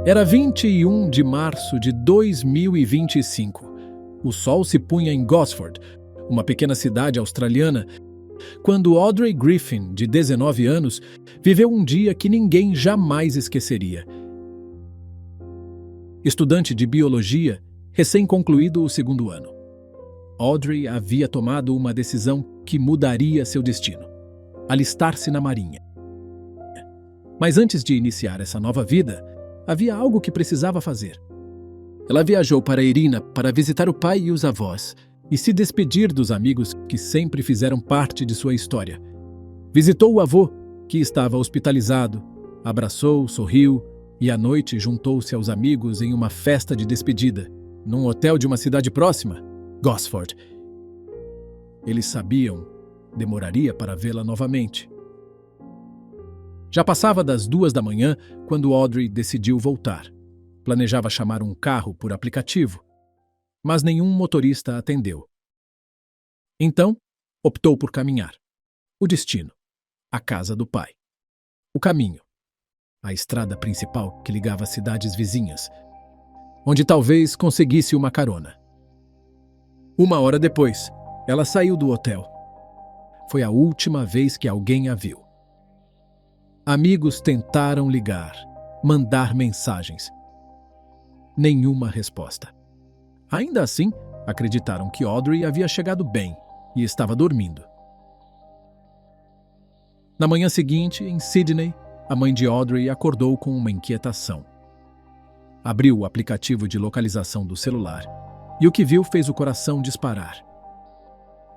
Era 21 de março de 2025. O sol se punha em Gosford, uma pequena cidade australiana, quando Audrey Griffin, de 19 anos, viveu um dia que ninguém jamais esqueceria. Estudante de biologia, recém-concluído o segundo ano, Audrey havia tomado uma decisão que mudaria seu destino: alistar-se na Marinha. Mas antes de iniciar essa nova vida, havia algo que precisava fazer. Ela viajou para Irina para visitar o pai e os avós e se despedir dos amigos que sempre fizeram parte de sua história. Visitou o avô, que estava hospitalizado, abraçou, sorriu e à noite juntou-se aos amigos em uma festa de despedida, num hotel de uma cidade próxima, Gosford. Eles sabiam, demoraria para vê-la novamente. Já passava das 2 da manhã quando Audrey decidiu voltar. Planejava chamar um carro por aplicativo, mas nenhum motorista a atendeu. Então, optou por caminhar. O destino: a casa do pai. O caminho: a estrada principal que ligava cidades vizinhas, onde talvez conseguisse uma carona. 1 hora depois, ela saiu do hotel. Foi a última vez que alguém a viu. Amigos tentaram ligar, mandar mensagens. Nenhuma resposta. Ainda assim, acreditaram que Audrey havia chegado bem e estava dormindo. Na manhã seguinte, em Sydney, a mãe de Audrey acordou com uma inquietação. Abriu o aplicativo de localização do celular e o que viu fez o coração disparar.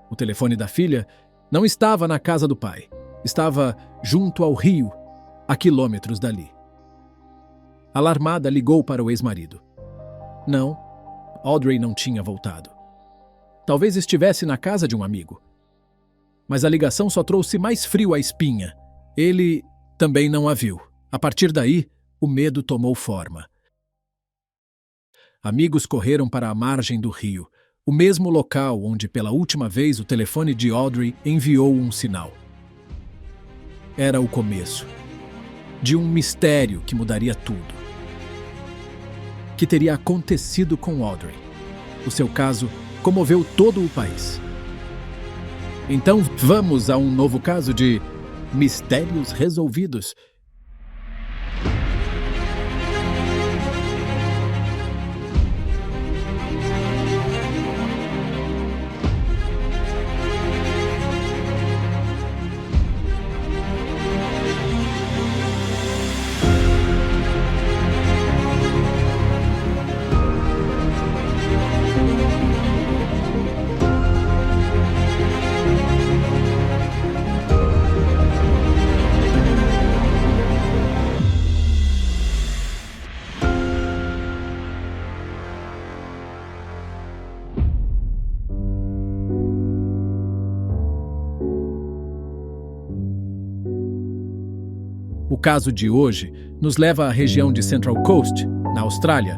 O telefone da filha não estava na casa do pai. Estava junto ao rio, a quilômetros dali. Alarmada, ligou para o ex-marido. Não, Audrey não tinha voltado. Talvez estivesse na casa de um amigo. Mas a ligação só trouxe mais frio à espinha. Ele também não a viu. A partir daí, o medo tomou forma. Amigos correram para a margem do rio, o mesmo local onde pela última vez o telefone de Audrey enviou um sinal. Era o começo de um mistério que mudaria tudo. Que teria acontecido com Audrey? O seu caso comoveu todo o país. Então vamos a um novo caso de mistérios resolvidos. O caso de hoje nos leva à região de Central Coast, na Austrália.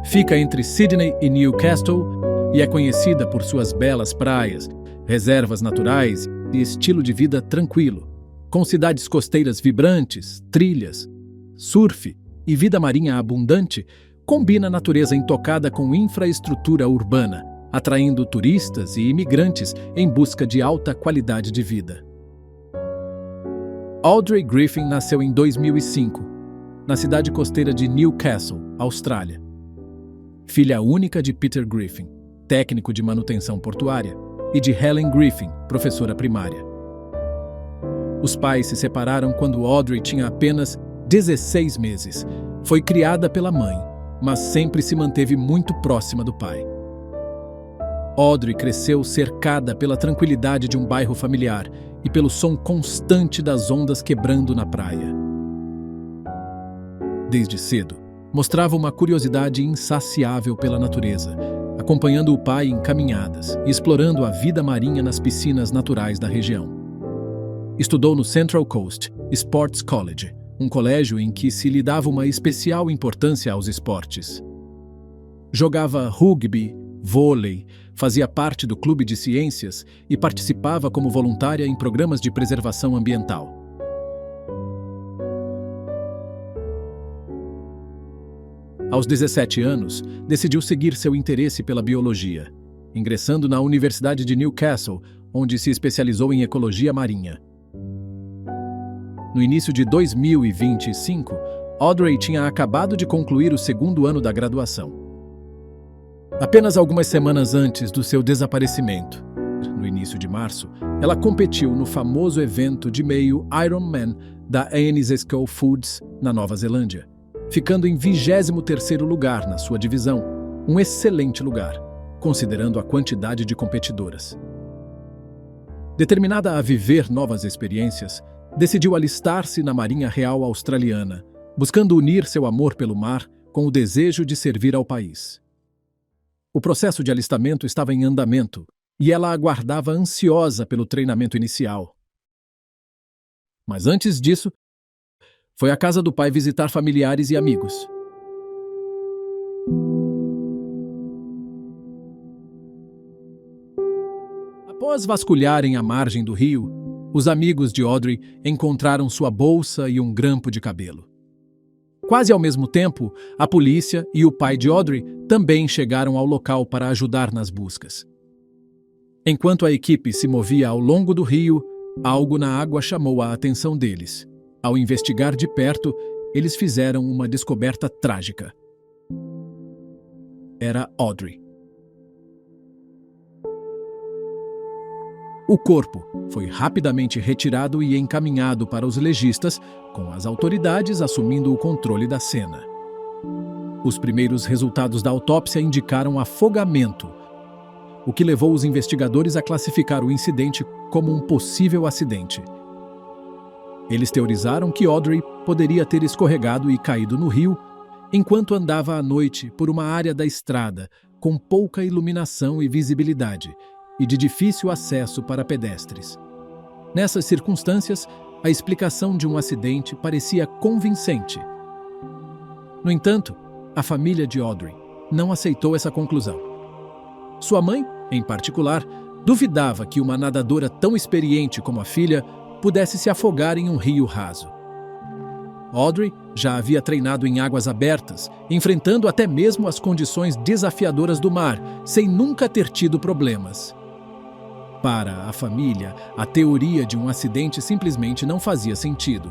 Fica entre Sydney e Newcastle e é conhecida por suas belas praias, reservas naturais e estilo de vida tranquilo, com cidades costeiras vibrantes, trilhas, surf e vida marinha abundante. Combina a natureza intocada com infraestrutura urbana, atraindo turistas e imigrantes em busca de alta qualidade de vida. Audrey Griffin nasceu em 2005, na cidade costeira de Newcastle, Austrália. Filha única de Peter Griffin, técnico de manutenção portuária, e de Helen Griffin, professora primária. Os pais se separaram quando Audrey tinha apenas 16 meses. Foi criada pela mãe, mas sempre se manteve muito próxima do pai. Audrey cresceu cercada pela tranquilidade de um bairro familiar e pelo som constante das ondas quebrando na praia. Desde cedo, mostrava uma curiosidade insaciável pela natureza, acompanhando o pai em caminhadas e explorando a vida marinha nas piscinas naturais da região. Estudou no Central Coast Sports College, um colégio em que se lhe dava uma especial importância aos esportes. Jogava rugby, vôlei, fazia parte do clube de ciências e participava como voluntária em programas de preservação ambiental. Aos 17 anos, decidiu seguir seu interesse pela biologia, ingressando na Universidade de Newcastle, onde se especializou em ecologia marinha. No início de 2025, Audrey tinha acabado de concluir o segundo ano da graduação. Apenas algumas semanas antes do seu desaparecimento, no início de março, ela competiu no famoso evento de meio Ironman da ANZESCO Foods, na Nova Zelândia, ficando em 23º lugar na sua divisão, um excelente lugar, considerando a quantidade de competidoras. Determinada a viver novas experiências, decidiu alistar-se na Marinha Real Australiana, buscando unir seu amor pelo mar com o desejo de servir ao país. O processo de alistamento estava em andamento e ela aguardava ansiosa pelo treinamento inicial. Mas antes disso, foi à casa do pai visitar familiares e amigos. Após vasculharem a margem do rio, os amigos de Audrey encontraram sua bolsa e um grampo de cabelo. Quase ao mesmo tempo, a polícia e o pai de Audrey também chegaram ao local para ajudar nas buscas. Enquanto a equipe se movia ao longo do rio, algo na água chamou a atenção deles. Ao investigar de perto, eles fizeram uma descoberta trágica. Era Audrey. O corpo foi rapidamente retirado e encaminhado para os legistas, com as autoridades assumindo o controle da cena. Os primeiros resultados da autópsia indicaram afogamento, o que levou os investigadores a classificar o incidente como um possível acidente. Eles teorizaram que Audrey poderia ter escorregado e caído no rio enquanto andava à noite por uma área da estrada com pouca iluminação e visibilidade e de difícil acesso para pedestres. Nessas circunstâncias, a explicação de um acidente parecia convincente. No entanto, a família de Audrey não aceitou essa conclusão. Sua mãe, em particular, duvidava que uma nadadora tão experiente como a filha pudesse se afogar em um rio raso. Audrey já havia treinado em águas abertas, enfrentando até mesmo as condições desafiadoras do mar, sem nunca ter tido problemas. Para a família, a teoria de um acidente simplesmente não fazia sentido.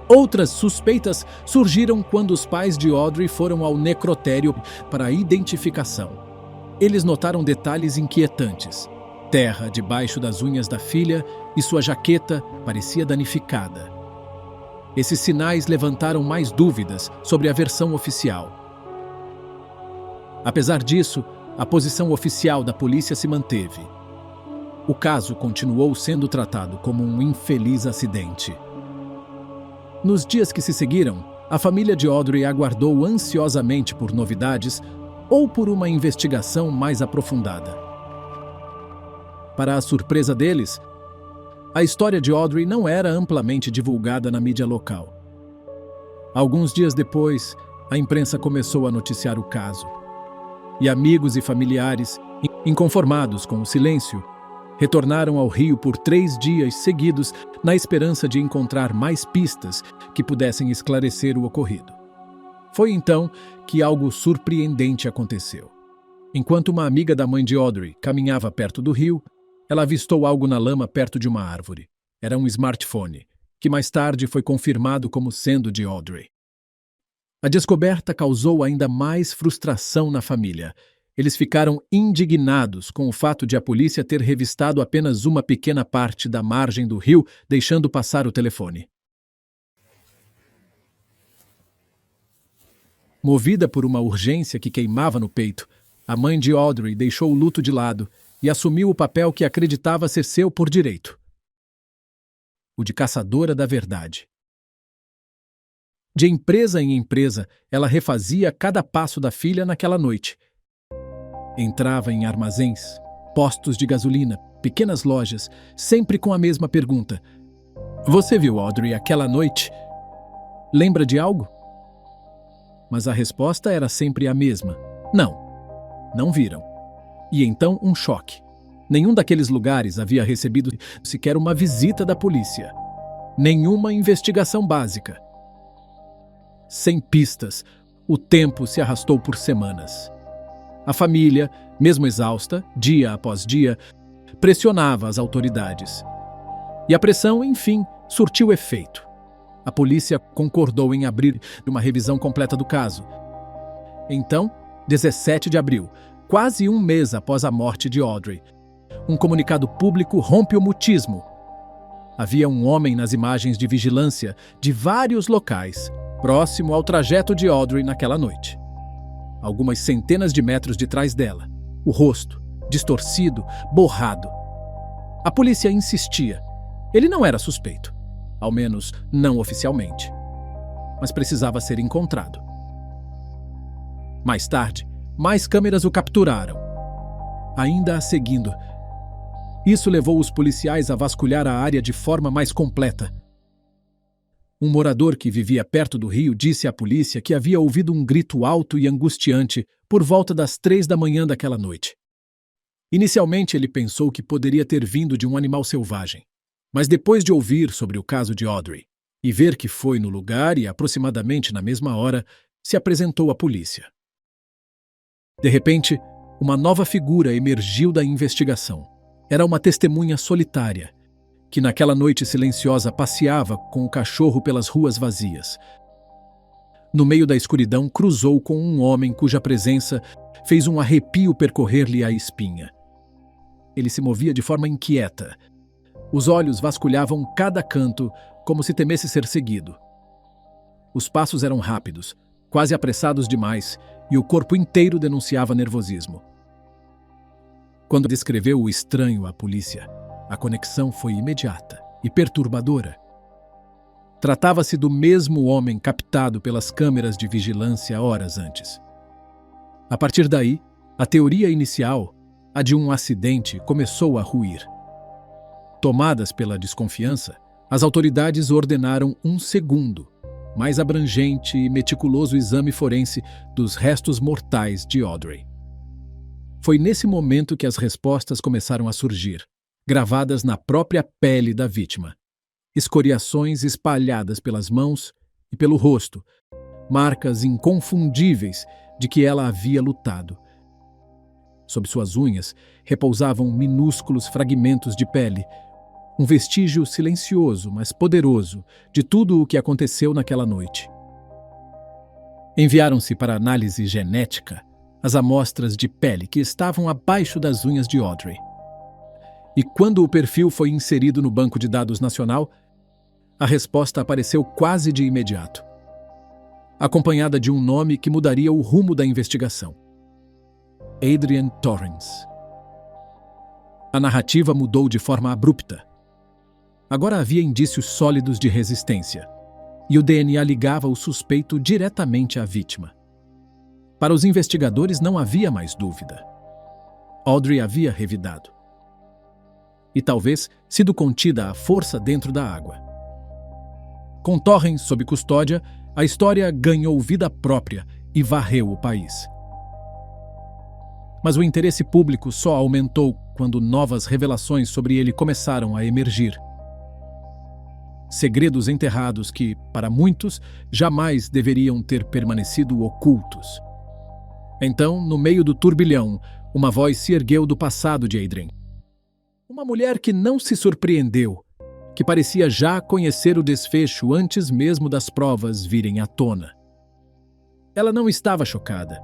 Outras suspeitas surgiram quando os pais de Audrey foram ao necrotério para a identificação. Eles notaram detalhes inquietantes. Terra debaixo das unhas da filha e sua jaqueta parecia danificada. Esses sinais levantaram mais dúvidas sobre a versão oficial. Apesar disso, a posição oficial da polícia se manteve. O caso continuou sendo tratado como um infeliz acidente. Nos dias que se seguiram, a família de Audrey aguardou ansiosamente por novidades ou por uma investigação mais aprofundada. Para a surpresa deles, a história de Audrey não era amplamente divulgada na mídia local. Alguns dias depois, a imprensa começou a noticiar o caso. E amigos e familiares, inconformados com o silêncio, retornaram ao rio por 3 dias seguidos na esperança de encontrar mais pistas que pudessem esclarecer o ocorrido. Foi então que algo surpreendente aconteceu. Enquanto uma amiga da mãe de Audrey caminhava perto do rio, ela avistou algo na lama perto de uma árvore. Era um smartphone, que mais tarde foi confirmado como sendo de Audrey. A descoberta causou ainda mais frustração na família. Eles ficaram indignados com o fato de a polícia ter revistado apenas uma pequena parte da margem do rio, deixando passar o telefone. Movida por uma urgência que queimava no peito, a mãe de Audrey deixou o luto de lado e assumiu o papel que acreditava ser seu por direito: o de caçadora da verdade. De empresa em empresa, ela refazia cada passo da filha naquela noite. Entrava em armazéns, postos de gasolina, pequenas lojas, sempre com a mesma pergunta: "Você viu Audrey aquela noite? Lembra de algo?" Mas a resposta era sempre a mesma: não viram. E então um choque. Nenhum daqueles lugares havia recebido sequer uma visita da polícia. Nenhuma investigação básica. sem pistas, o tempo se arrastou por semanas. A família, mesmo exausta, dia após dia, pressionava as autoridades. E a pressão, enfim, surtiu efeito. A polícia concordou em abrir uma revisão completa do caso. Então, 17 de abril, quase um mês após a morte de Audrey, um comunicado público rompe o mutismo. Havia um homem nas imagens de vigilância de vários locais, próximo ao trajeto de Audrey naquela noite. Algumas centenas de metros de trás dela, o rosto, distorcido, borrado. A polícia insistia. Ele não era suspeito, ao menos não oficialmente, mas precisava ser encontrado. Mais tarde, mais câmeras o capturaram, ainda a seguindo. Isso levou os policiais a vasculhar a área de forma mais completa. Um morador que vivia perto do rio disse à polícia que havia ouvido um grito alto e angustiante por volta das 3 da manhã daquela noite. Inicialmente ele pensou que poderia ter vindo de um animal selvagem, mas depois de ouvir sobre o caso de Audrey e ver que foi no lugar e aproximadamente na mesma hora, se apresentou à polícia. De repente, uma nova figura emergiu da investigação. Era uma testemunha solitária, que naquela noite silenciosa passeava com o cachorro pelas ruas vazias. No meio da escuridão, cruzou com um homem cuja presença fez um arrepio percorrer-lhe a espinha. Ele se movia de forma inquieta. Os olhos vasculhavam cada canto, como se temesse ser seguido. Os passos eram rápidos, quase apressados demais, e o corpo inteiro denunciava nervosismo. Quando descreveu o estranho à polícia, a conexão foi imediata e perturbadora. Tratava-se do mesmo homem captado pelas câmeras de vigilância horas antes. A partir daí, a teoria inicial, a de um acidente, começou a ruir. Tomadas pela desconfiança, as autoridades ordenaram um segundo, mais abrangente e meticuloso exame forense dos restos mortais de Audrey. Foi nesse momento que as respostas começaram a surgir, gravadas na própria pele da vítima. Escoriações espalhadas pelas mãos e pelo rosto, marcas inconfundíveis de que ela havia lutado. Sob suas unhas repousavam minúsculos fragmentos de pele, um vestígio silencioso, mas poderoso, de tudo o que aconteceu naquela noite. Enviaram-se para análise genética as amostras de pele que estavam abaixo das unhas de Audrey. E quando o perfil foi inserido no banco de dados nacional, a resposta apareceu quase de imediato, acompanhada de um nome que mudaria o rumo da investigação: Adrian Torrance. A narrativa mudou de forma abrupta. Agora havia indícios sólidos de resistência, e o DNA ligava o suspeito diretamente à vítima. Para os investigadores não havia mais dúvida. Audrey havia revidado. E talvez sido contida à força dentro da água. Com Torrance sob custódia, a história ganhou vida própria e varreu o país. Mas o interesse público só aumentou quando novas revelações sobre ele começaram a emergir. Segredos enterrados que, para muitos, jamais deveriam ter permanecido ocultos. Então, no meio do turbilhão, uma voz se ergueu do passado de Adrian. Uma mulher que não se surpreendeu, que parecia já conhecer o desfecho antes mesmo das provas virem à tona. Ela não estava chocada,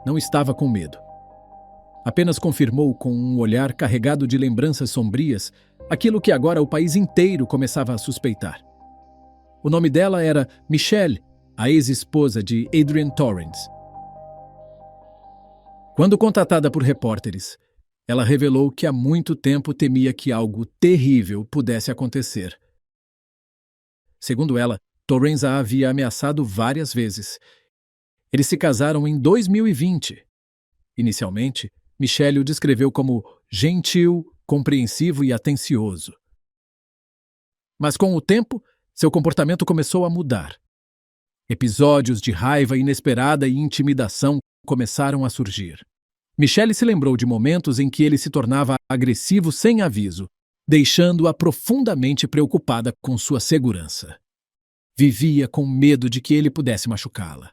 não estava com medo. Apenas confirmou com um olhar carregado de lembranças sombrias aquilo que agora o país inteiro começava a suspeitar. O nome dela era Michelle, a ex-esposa de Adrian Torrance. Quando contatada por repórteres, ela revelou que há muito tempo temia que algo terrível pudesse acontecer. Segundo ela, Torrance a havia ameaçado várias vezes. Eles se casaram em 2020. Inicialmente, Michelle o descreveu como gentil, compreensivo e atencioso. Mas com o tempo, seu comportamento começou a mudar. Episódios de raiva inesperada e intimidação começaram a surgir. Michelle se lembrou de momentos em que ele se tornava agressivo sem aviso, deixando-a profundamente preocupada com sua segurança. vivia com medo de que ele pudesse machucá-la.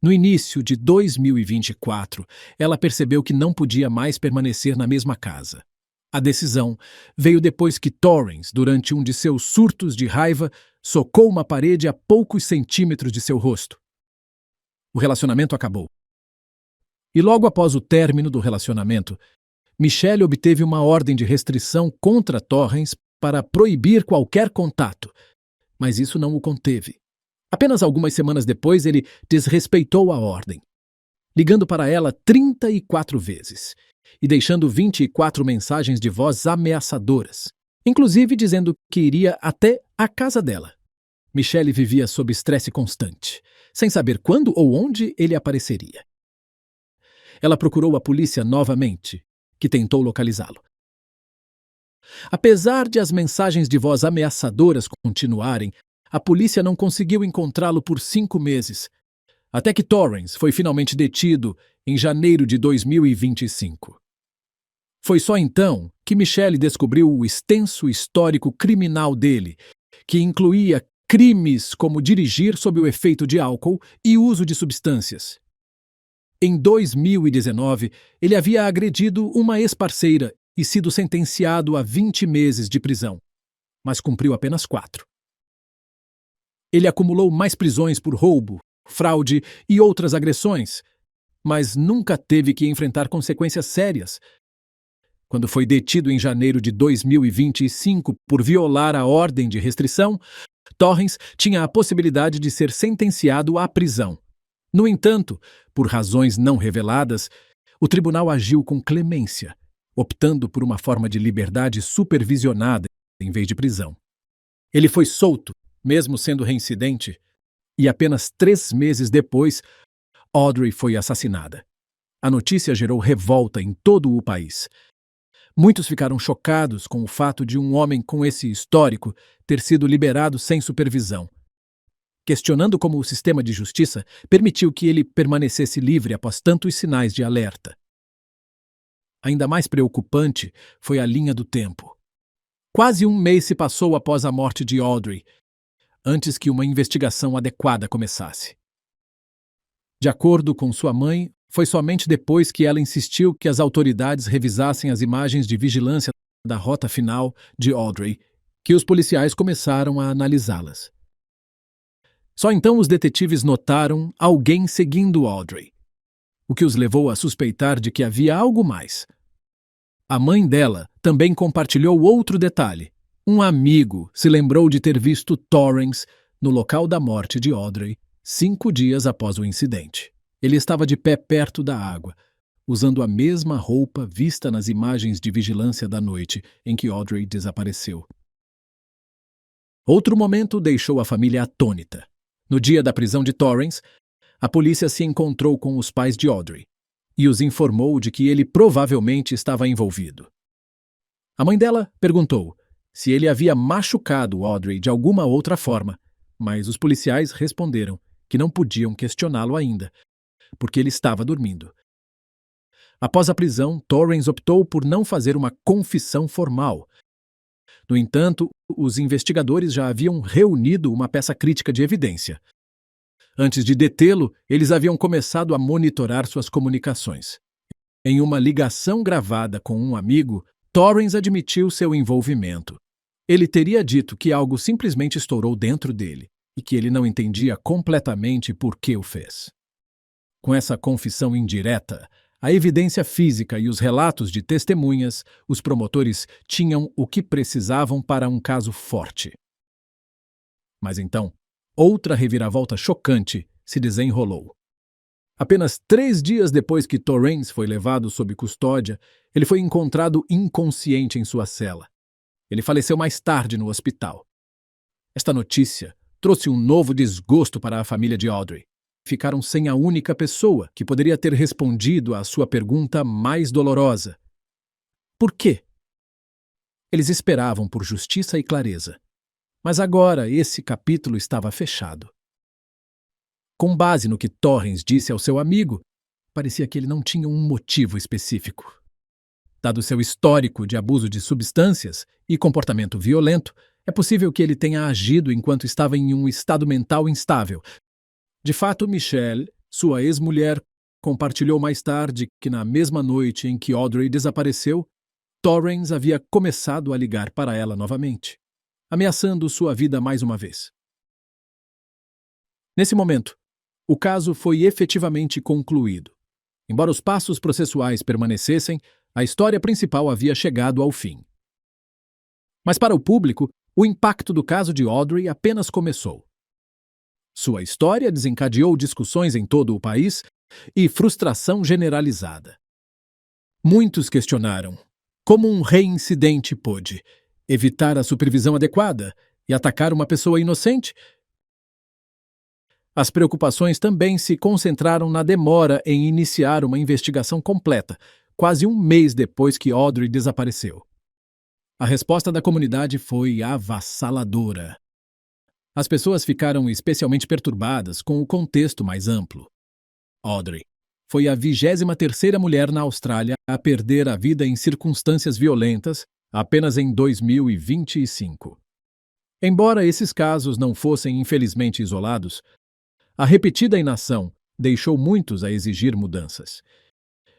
No início de 2024, ela percebeu que não podia mais permanecer na mesma casa. A decisão veio depois que Torrance, durante um de seus surtos de raiva, socou uma parede a poucos centímetros de seu rosto. O relacionamento acabou. E logo após o término do relacionamento, Michelle obteve uma ordem de restrição contra Torrance para proibir qualquer contato, mas isso não o conteve. Apenas algumas semanas depois, ele desrespeitou a ordem, ligando para ela 34 vezes e deixando 24 mensagens de voz ameaçadoras, inclusive dizendo que iria até a casa dela. Michelle vivia sob estresse constante, sem saber quando ou onde ele apareceria. Ela procurou a polícia novamente, que tentou localizá-lo. Apesar de as mensagens de voz ameaçadoras continuarem, a polícia não conseguiu encontrá-lo por 5 meses, até que Torrance foi finalmente detido em janeiro de 2025. Foi só então que Michelle descobriu o extenso histórico criminal dele, que incluía crimes como dirigir sob o efeito de álcool e uso de substâncias. Em 2019, ele havia agredido uma ex-parceira e sido sentenciado a 20 meses de prisão, mas cumpriu apenas 4. Ele acumulou mais prisões por roubo, fraude e outras agressões, mas nunca teve que enfrentar consequências sérias. Quando foi detido em janeiro de 2025 por violar a ordem de restrição, Torrance tinha a possibilidade de ser sentenciado à prisão. No entanto, por razões não reveladas, o tribunal agiu com clemência, optando por uma forma de liberdade supervisionada em vez de prisão. Ele foi solto, mesmo sendo reincidente, e apenas 3 meses depois, Audrey foi assassinada. A notícia gerou revolta em todo o país. Muitos ficaram chocados com o fato de um homem com esse histórico ter sido liberado sem supervisão, questionando como o sistema de justiça permitiu que ele permanecesse livre após tantos sinais de alerta. Ainda mais preocupante foi a linha do tempo. Quase 1 mês se passou após a morte de Audrey, antes que uma investigação adequada começasse. De acordo com sua mãe, foi somente depois que ela insistiu que as autoridades revisassem as imagens de vigilância da rota final de Audrey que os policiais começaram a analisá-las. Só então os detetives notaram alguém seguindo Audrey, o que os levou a suspeitar de que havia algo mais. A mãe dela também compartilhou outro detalhe. Um amigo se lembrou de ter visto Torrance no local da morte de Audrey 5 dias após o incidente. Ele estava de pé perto da água, usando a mesma roupa vista nas imagens de vigilância da noite em que Audrey desapareceu. Outro momento deixou a família atônita. No dia da prisão de Torrance, a polícia se encontrou com os pais de Audrey e os informou de que ele provavelmente estava envolvido. A mãe dela perguntou se ele havia machucado Audrey de alguma outra forma, mas os policiais responderam que não podiam questioná-lo ainda, porque ele estava dormindo. Após a prisão, Torrance optou por não fazer uma confissão formal. No entanto, os investigadores já haviam reunido uma peça crítica de evidência. Antes de detê-lo, eles haviam começado a monitorar suas comunicações. Em uma ligação gravada com um amigo, Torrance admitiu seu envolvimento. Ele teria dito que algo simplesmente estourou dentro dele e que ele não entendia completamente por que o fez. Com essa confissão indireta, a evidência física e os relatos de testemunhas, os promotores tinham o que precisavam para um caso forte. Mas então, outra reviravolta chocante se desenrolou. Apenas 3 dias depois que Torrance foi levado sob custódia, ele foi encontrado inconsciente em sua cela. Ele faleceu mais tarde no hospital. Esta notícia trouxe um novo desgosto para a família de Audrey. Ficaram sem a única pessoa que poderia ter respondido à sua pergunta mais dolorosa. Por quê? Eles esperavam por justiça e clareza. Mas agora esse capítulo estava fechado. Com base no que Torrance disse ao seu amigo, parecia que ele não tinha um motivo específico. Dado seu histórico de abuso de substâncias e comportamento violento, É possível que ele tenha agido enquanto estava em um estado mental instável. De fato, Michelle, sua ex-mulher, compartilhou mais tarde que na mesma noite em que Audrey desapareceu, Torrens havia começado a ligar para ela novamente, ameaçando sua vida mais uma vez. Nesse momento, o caso foi efetivamente concluído. Embora os passos processuais permanecessem, a história principal havia chegado ao fim. Mas para o público, o impacto do caso de Audrey apenas começou. Sua história desencadeou discussões em todo o país e frustração generalizada. Muitos questionaram como um reincidente pôde evitar a supervisão adequada e atacar uma pessoa inocente. As preocupações também se concentraram na demora em iniciar uma investigação completa, quase um mês depois que Audrey desapareceu. A resposta da comunidade foi avassaladora. As pessoas ficaram especialmente perturbadas com o contexto mais amplo. Audrey foi a 23ª mulher na Austrália a perder a vida em circunstâncias violentas apenas em 2025. Embora esses casos não fossem infelizmente isolados, a repetida inação deixou muitos a exigir mudanças.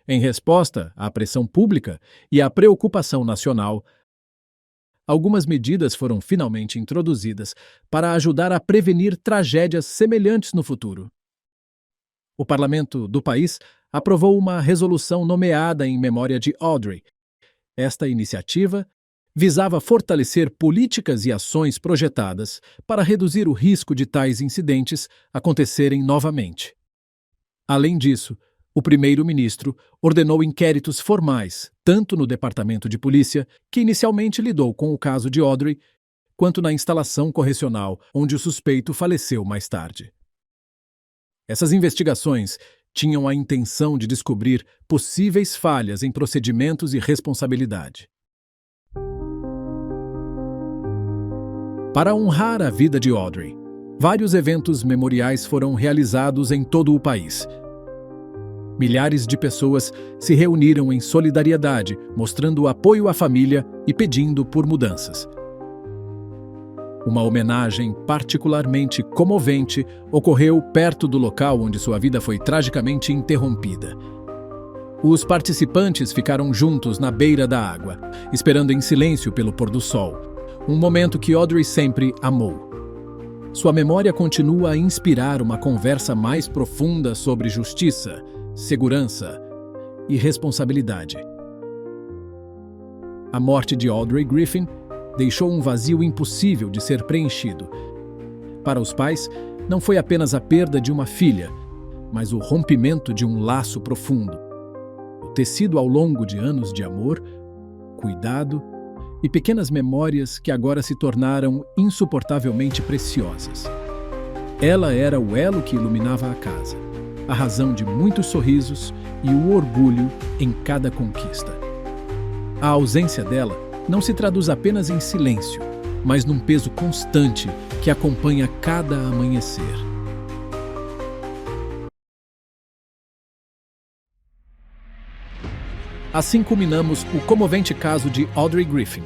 Em resposta à pressão pública e à preocupação nacional, algumas medidas foram finalmente introduzidas para ajudar a prevenir tragédias semelhantes no futuro. O parlamento do país aprovou uma resolução nomeada em memória de Audrey. Esta iniciativa visava fortalecer políticas e ações projetadas para reduzir o risco de tais incidentes acontecerem novamente. Além disso, o primeiro-ministro ordenou inquéritos formais, tanto no Departamento de Polícia, que inicialmente lidou com o caso de Audrey, quanto na instalação correcional, onde o suspeito faleceu mais tarde. Essas investigações tinham a intenção de descobrir possíveis falhas em procedimentos e responsabilidade. Para honrar a vida de Audrey, vários eventos memoriais foram realizados em todo o país. Milhares de pessoas se reuniram em solidariedade, mostrando apoio à família e pedindo por mudanças. Uma homenagem particularmente comovente ocorreu perto do local onde sua vida foi tragicamente interrompida. Os participantes ficaram juntos na beira da água, esperando em silêncio pelo pôr do sol, um momento que Audrey sempre amou. Sua memória continua a inspirar uma conversa mais profunda sobre justiça, segurança e responsabilidade. A morte de Audrey Griffin deixou um vazio impossível de ser preenchido. Para os pais, não foi apenas a perda de uma filha, mas o rompimento de um laço profundo, tecido ao longo de anos de amor, cuidado e pequenas memórias que agora se tornaram insuportavelmente preciosas. Ela era o elo que iluminava a casa, a razão de muitos sorrisos e o orgulho em cada conquista. A ausência dela não se traduz apenas em silêncio, mas num peso constante que acompanha cada amanhecer. Assim culminamos o comovente caso de Audrey Griffin.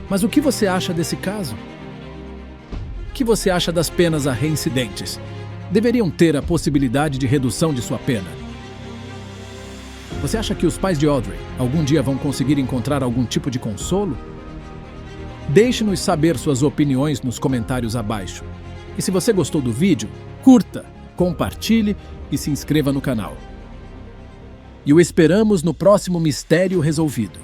Mas o que você acha desse caso? O que você acha das penas a reincidentes? Deveriam ter a possibilidade de redução de sua pena. Você acha que os pais de Audrey algum dia vão conseguir encontrar algum tipo de consolo? Deixe-nos saber suas opiniões nos comentários abaixo. E se você gostou do vídeo, curta, compartilhe e se inscreva no canal. E o esperamos no próximo Mistério Resolvido.